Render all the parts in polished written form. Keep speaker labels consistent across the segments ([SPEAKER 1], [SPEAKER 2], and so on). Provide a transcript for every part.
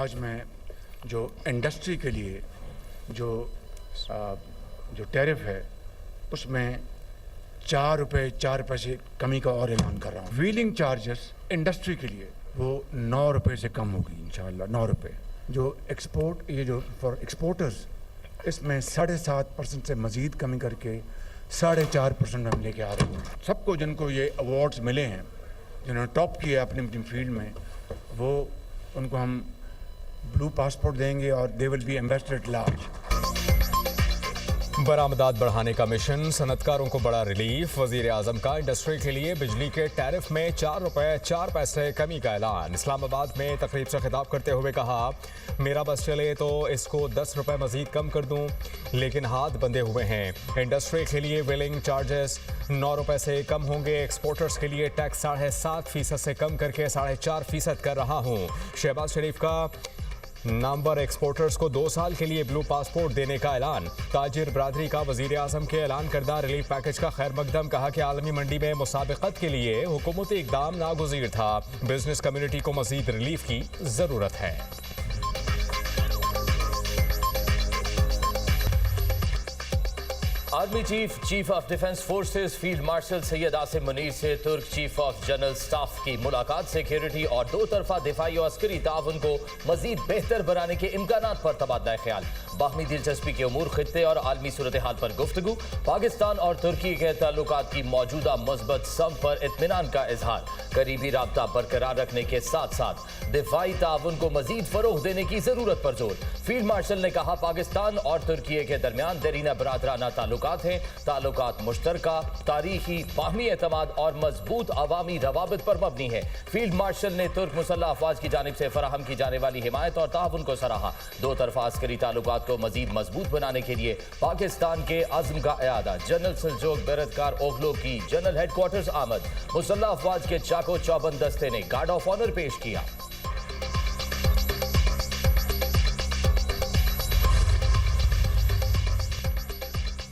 [SPEAKER 1] आज मैं जो इंडस्ट्री के लिए जो टैरिफ है उसमें 4 रुपये 4 पैसे कमी का और ऐलान कर रहा हूँ। व्हीलिंग चार्जेस इंडस्ट्री के लिए वो 9 रुपये से कम होगी इंशाल्लाह, 9 रुपये। जो एक्सपोर्ट, ये जो फॉर एक्सपोर्टर्स, इसमें 7.5% से मज़ीद कमी करके 4.5% हम लेके आ रहे हैं। सबको जिनको ये अवार्ड्स मिले हैं, जिन्होंने टॉप किया अपनी अपनी फील्ड में, वो उनको हम ब्लू पासपोर्ट देंगे और they will be ambassador at large.
[SPEAKER 2] बरामदात बढ़ाने का मिशन, सनतकारों को बड़ा रिलीफ। वजीर आजम का इंडस्ट्री के लिए बिजली के टैरिफ में 4 रुपये 4 पैसे कमी का ऐलान। इस्लामाबाद में तकरीब से खिताब करते हुए कहा, मेरा बस चले तो इसको 10 रुपये मजीद कम कर दूं, लेकिन हाथ बंधे हुए हैं। इंडस्ट्री के लिए व्हीलिंग चार्जेस 9 रुपये से कम होंगे। एक्सपोर्टर्स के लिए टैक्स 7.5% से कम करके 4.5% कर रहा हूँ। शहबाज शरीफ का नंबर एक्सपोर्टर्स को 2 साल के लिए ब्लू पासपोर्ट देने का ऐलान। ताजिर बरादरी का वजीर आजम के ऐलान करदा रिलीफ पैकेज का खैर मकदम। कहा कि आलमी मंडी में मुसाबकत के लिए हुकूमती इकदाम नागुज़ीर था। बिजनेस कम्युनिटी को मजीद रिलीफ की ज़रूरत है।
[SPEAKER 3] Army chief of defence forces field marshal Syed Asim Munir से तुर्क चीफ ऑफ जनरल स्टाफ की मुलाकात। सिक्योरिटी और 2 तरफा दिफाई और अस्करी ताउन को मजीद बेहतर बनाने के इम्कानात पर तबादला ख्याल। बाहमी दिलचस्पी के उमूर, खित्ते और आलमी सूरत हाल पर गुफ्तगू। पाकिस्तान और तुर्की के ताल्लुकात की मौजूदा मजबूत सम पर इत्मीनान का इजहार। करीबी राब्ता बरकरार रखने के साथ साथ दिफाई ताउन को मजीद फरोग देने की जरूरत पर जोर। फील्ड मार्शल ने कहा, पाकिस्तान और तुर्की के दरमियान देरीना बरादराना ताल्लुकात हैं। ताल्लुकात मुश्तरका, तारीखी, बाहमी एतमाद और मजबूत अवामी रवाबित पर मबनी है। फील्ड मार्शल ने तुर्क मुसल्लह अफवाज की जानिब से फराहम की जाने वाली हिमायत और ताउन को सराहा। 2 तरफा अस्करी ताल्लुकात को मजीद मजबूत बनाने के लिए पाकिस्तान के अज़्म का इयादा। जनरल सल्जोक बेरदकार ओगलो की जनरल हेडक्वार्टर्स आमद। मुसल्लह अफवाज के चाको चौबंद दस्ते ने गार्ड ऑफ ऑनर पेश किया।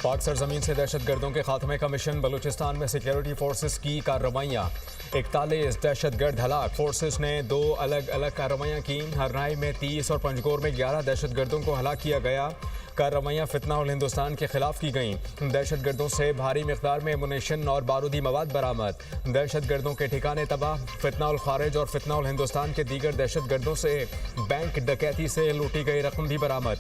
[SPEAKER 2] पाक सरजमीन से दहशतगर्दों के खात्मे का मिशन। बलूचिस्तान में सिक्योरिटी फोर्सेस की कार्रवाइयाँ। 41 दहशतगर्द हलाक। फोर्सेस ने 2 अलग अलग कार्रवाइयाँ की। हरनाई में 30 और पंजगोर में 11 दहशतगर्दों को हलाक किया गया। कार्रवाइयाँ फितना और हिंदुस्तान के खिलाफ की गईं। दहशतगर्दों से भारी मिकदार में मुनीशन और बारूदी मवाद बरामद। दहशतगर्दों के ठिकाने तबाह। फितना उल खारिज और फितना उल हिंदुस्तान के दीगर दहशतगर्दों से बैंक डकैती से लूटी गई रकम भी बरामद।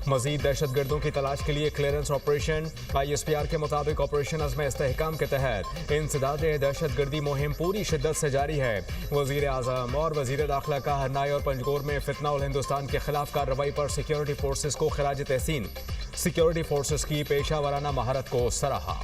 [SPEAKER 2] मजीद दहशतगर्दों की तलाश के लिए क्लियरेंस ऑपरेशन। ISPR के मुताबिक ऑपरेशन अज़्म इस्तेहकाम के तहत इंसदाद दहशतगर्दी मुहिम पूरी शिद्दत से जारी है। वज़ीर आज़म और वज़ीर दाखिला का हरनाई और पंजगोर में फितना उल हिंदुस्तान के खिलाफ कार्रवाई पर सिक्योरिटी फोर्सेस को खिराज तहसीन। सिक्योरिटी फोर्सेस की पेशा वराना महारत को सराहा।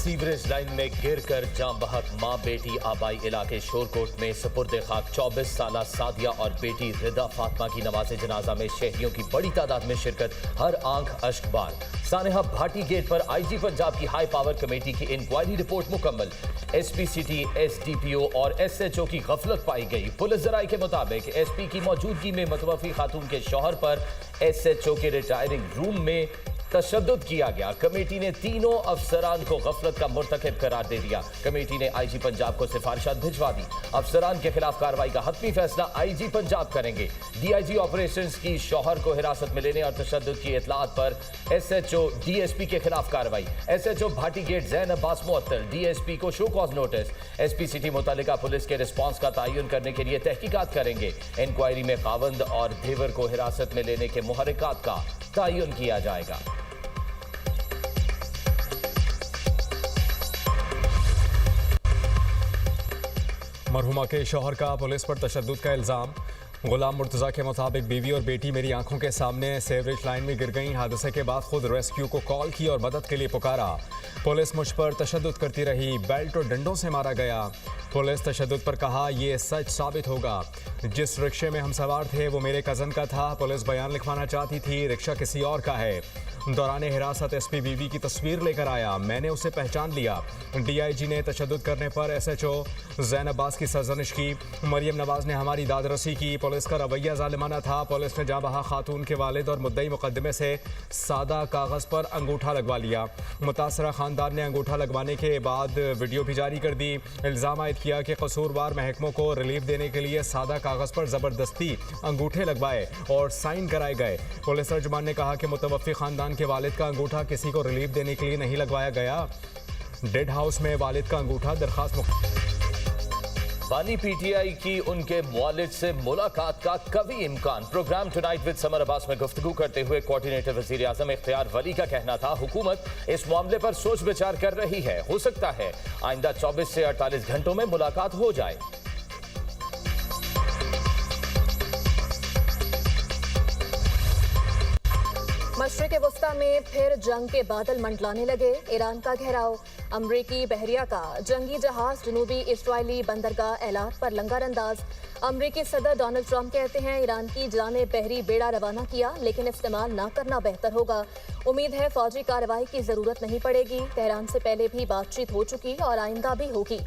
[SPEAKER 3] सीवरेज लाइन में गिरकर जान बहक मां बेटी आबाई इलाके शोरकोट में सपुर्द खाक 24 साला सादिया और बेटी रिदा फातिमा की नमाज़े जनाजा में शहरियों की बड़ी तादाद में शिरकत। हर आंख अश्कबार। सानेहा भाटी गेट पर IG पंजाब की हाई पावर कमेटी की इंक्वायरी रिपोर्ट मुकम्मल। SP सिटी, SDPO और SHO की गफलत पाई गई। पुलिस जराये के मुताबिक SP की मौजूदगी में मतवफी खातून के शौहर पर SHO के रिटायरिंग रूम में तशद्दुद किया गया। कमेटी ने तीनों अफसरान को गफलत का मुर्तकिब करार दे दिया। कमेटी ने IG पंजाब को सिफारिशात भिजवा दी। अफसरान के खिलाफ कार्रवाई का हतमी फैसला IG पंजाब करेंगे। DIG ऑपरेशंस की शौहर को हिरासत में लेने और तशद्दुद की इतलात पर SHO DSP के खिलाफ कार्रवाई। SHO भाटी गेट ज़ैन अब्बास मुअत्तल, DSP को show cause notice. SP city मुतालिका पुलिस के रिस्पॉन्स का तयन करने के लिए तहकीकात करेंगे। इंक्वायरी में खावंद और देवर को हिरासत में लेने के मुहर्रिकात का तयन किया जाएगा।
[SPEAKER 2] मरहुमा के शौहर का पुलिस पर तशद्दुद का इल्ज़ाम। गुलाम मुर्तज़ा के मुताबिक बीवी और बेटी मेरी आंखों के सामने सीवरेज लाइन में गिर गई। हादसे के बाद खुद रेस्क्यू को कॉल की और मदद के लिए पुकारा। पुलिस मुझ पर तशद्दुद करती रही, बेल्ट और डंडों से मारा गया। पुलिस तशद्दुद पर कहा, ये सच साबित होगा। जिस रिक्शे में हम सवार थे वो मेरे कज़न का था। पुलिस बयान लिखवाना चाहती थी, रिक्शा किसी और का है। दौरान हिरासत SP बीवी की तस्वीर लेकर आया, मैंने उसे पहचान लिया। DIG ने तशद्दुद करने पर SHO ज़ैन अब्बास की सरजनिश की। मरियम नवाज ने हमारी दादरसी की। पुलिस का रवैया जालिमाना था। पुलिस ने जाँ-बहा खातून के वालिद और मुद्दई मुकदमे से सादा कागज़ पर अंगूठा लगवा लिया। मुतासरा खानदान ने अंगूठा लगवाने के बाद वीडियो भी जारी कर दी। इल्ज़ाम आयद किया कि कसूरवार महकमों को रिलीफ देने के लिए सादा कागज़ पर ज़बरदस्ती अंगूठे लगवाए और साइन कराए गए। पुलिस तर्जुमान ने कहा कि मुतवफ़्फ़ी खानदान के वालिद का अंगूठा किसी को रिलीफ देने के लिए नहीं लगवाया गया। डेड हाउस में वालिद का अंगूठा दरखास्त
[SPEAKER 3] बानी पीटीआई की उनके मुआलिद से मुलाकात का कभी इम्कान। Program tonight with Samar Abbas में गुफ्तगू करते हुए कोऑर्डिनेटर वजीर आजम इख्तियार वली का कहना था हुकूमत इस मामले पर सोच विचार कर रही है। हो सकता है आइंदा 24 से 48 घंटों में मुलाकात हो जाए।
[SPEAKER 4] मशरिक़ वस्ता में फिर जंग के बादल मंडलाने लगे। ईरान का घेराव, अमरीकी बहरिया का जंगी जहाज जनूबी इस्राइली बंदरगाह एलात पर लंगर अंदाज। अमरीकी सदर डोनाल्ड ट्रंप कहते हैं ईरान की जाने बहरी बेड़ा रवाना किया लेकिन इस्तेमाल ना करना बेहतर होगा। उम्मीद है फौजी कार्रवाई की जरूरत नहीं पड़ेगी। तेहरान से पहले भी बातचीत हो चुकी और आइंदा भी होगी।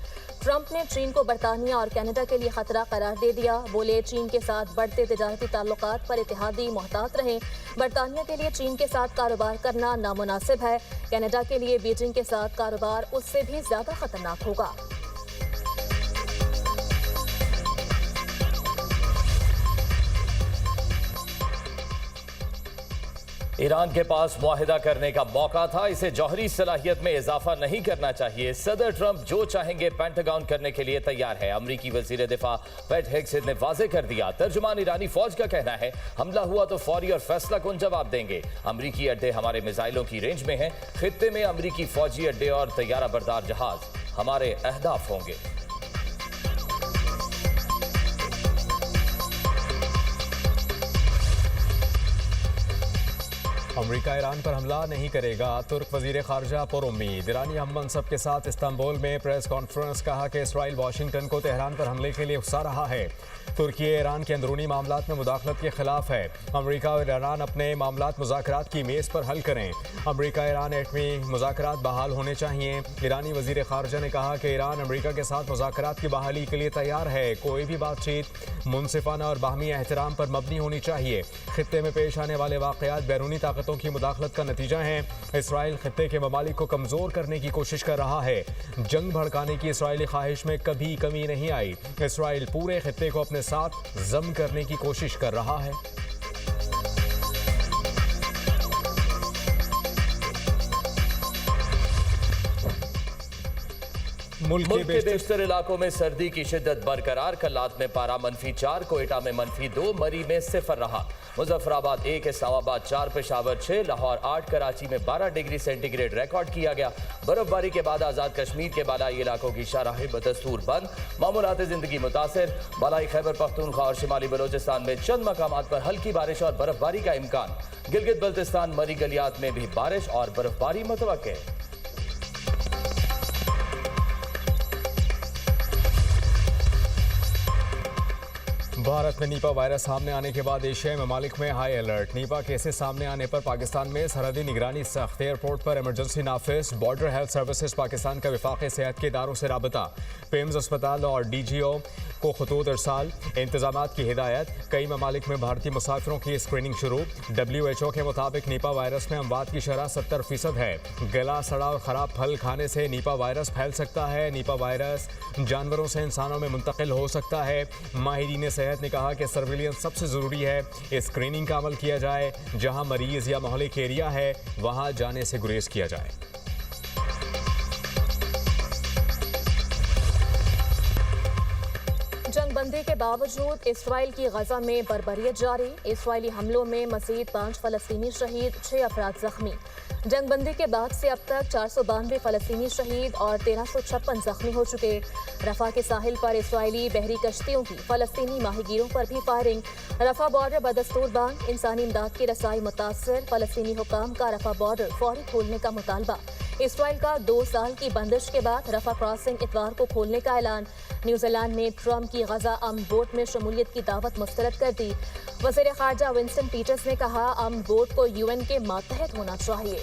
[SPEAKER 4] ट्रंप ने चीन को बरतानिया और कनाडा के लिए खतरा करार दे दिया। बोले चीन के साथ बढ़ते तिजारती ताल्लुकात पर इत्तेहादी मोहतात रहें। बरतानिया के लिए चीन के साथ कारोबार करना नामुनासिब है। कनाडा के लिए बीजिंग के साथ कारोबार उससे भी ज्यादा खतरनाक होगा।
[SPEAKER 3] ईरान के पास मुआहिदा करने का मौका था, इसे जौहरी सलाहियत में इजाफा नहीं करना चाहिए। सदर ट्रंप जो चाहेंगे पेंटागन करने के लिए तैयार है। अमरीकी वजीर दिफा पैट हेग्सेट ने वाजे कर दिया। तर्जुमान ईरानी फौज का कहना है हमला हुआ तो फौरी और फैसला कुन जवाब देंगे। अमरीकी अड्डे हमारे मिसाइलों की रेंज में हैं। खित्ते में अमरीकी फौजी अड्डे और तैयारा बरदार जहाज हमारे अहदाफ होंगे।
[SPEAKER 2] अमरीका ईरान पर हमला नहीं करेगा, तुर्क वजीर खारजा पर उम्मीद। ईरानी हम मनसब के साथ इस्तांबुल में प्रेस कॉन्फ्रेंस, कहा कि इसराइल वाशिंगटन को तेहरान पर हमले के लिए उकसा रहा है। तुर्की ईरान के अंदरूनी मामलात में मुदाखलत के खिलाफ है। अमरीका और ईरान अपने मामलात मुज़ाकरात की मेज़ पर हल करें। अमरीका ईरान एटमी मुज़ाकरात बहाल होने चाहिए। ईरानी वजीर खारजा ने कहा कि ईरान अमरीका के साथ मुज़ाकरात की बहाली के लिए तैयार है। कोई भी बातचीत मुनसिफाना और बाहमी एहतराम पर मबनी होनी चाहिए। खित्ते में पेश आने वाले वाक़यात बैरूनी ताकतों की मुदाखलत का नतीजा है। इसराइल खित्ते के ममालिक को कमज़ोर करने की कोशिश कर रहा है। जंग भड़काने की इसराइली ख्वाहिश में कभी कमी नहीं आई। इसराइल पूरे खित्ते को अपने साथ जम करने की कोशिश कर रहा है।
[SPEAKER 3] मुल्क के बेशतर इलाकों में सर्दी की शिद्दत बरकरार। कल्लात में पारा -4, कोयटा में -2, मरी में 0 रहा। मुजफ्फराबाद 1, इस्लामाबाद 4, पेशावर 6, लाहौर 8, कराची में 12 डिग्री सेंटीग्रेड रिकॉर्ड किया गया। बर्फबारी के बाद आज़ाद कश्मीर के बालाई इलाकों की शाहराहें बदस्तूर बंद। मामूलात जिंदगी मुतासिर। बालाई खैबर पख्तूनख्वा और शिमाली बलोचिस्तान में चंद मकामात पर हल्की बारिश और बर्फबारी का इम्कान। गिलगित बल्तिस्तान मरी गलियात में भी बारिश और बर्फबारी मुतवक्के।
[SPEAKER 2] भारत में नीपा वायरस सामने आने के बाद एशियाई ममालिक में हाई अलर्ट। नीपा केसेस सामने आने पर पाकिस्तान में सरहदी निगरानी सख्त। एयरपोर्ट पर इमरजेंसी नाफिज। बॉर्डर हेल्थ सर्विसेज पाकिस्तान का वफाकी सेहत के इदारों से राबता। पेम्स अस्पताल और DGO को खतूत अरसाल। इंतजामात की हिदायत। कई ममालिक में भारतीय मुसाफिरों की स्क्रीनिंग शुरू। WHO के मुताबिक नीपा वायरस में अमवात की शरह 70% है। गला सड़ा और ख़राब फल खाने से नीपा वायरस फैल सकता है। नीपा वायरस जानवरों से इंसानों में मुंतकिल हो सकता है। माहिरीन सेहत ने कहा कि सर्विलियंस सबसे ज़रूरी है। स्क्रीनिंग का अमल किया जाए। जहां मरीज या मोहल्लिक एरिया है वहां जाने से गुरेज किया जाए।
[SPEAKER 4] जंगबंदी के बावजूद इसराइल की गजा में बर्बरियत जारी। इसराइली हमलों में मज़ीद 5 फ़लस्तीनी शहीद, 6 अफराद जख्मी। जंगबंदी के बाद से अब तक 492 फ़लस्तीनी शहीद और 1356 जख्मी हो चुके। रफा के साहिल पर इसराइली बहरी कश्तियों की फ़लस्तीनी माहीगीरों पर भी फायरिंग। रफा बॉर्डर बदस्तूर बंद। इंसानी इमदाद की रसाई मुतासर। फ़लस्तीनी हुकाम का रफा बॉर्डर फौरी खोलने का मुतालबा। इसराइल का 2 साल की बंदिश के बाद रफा क्रॉसिंग इतवार को खोलने का ऐलान। न्यूजीलैंड ने ट्रंप की गजा अमन बोट में शमूलियत की दावत मुस्तरद कर दी। वज़ीर ख़ारजा विंस्टन पीटर्स ने कहा अमन बोट को UN के मातहत होना चाहिए।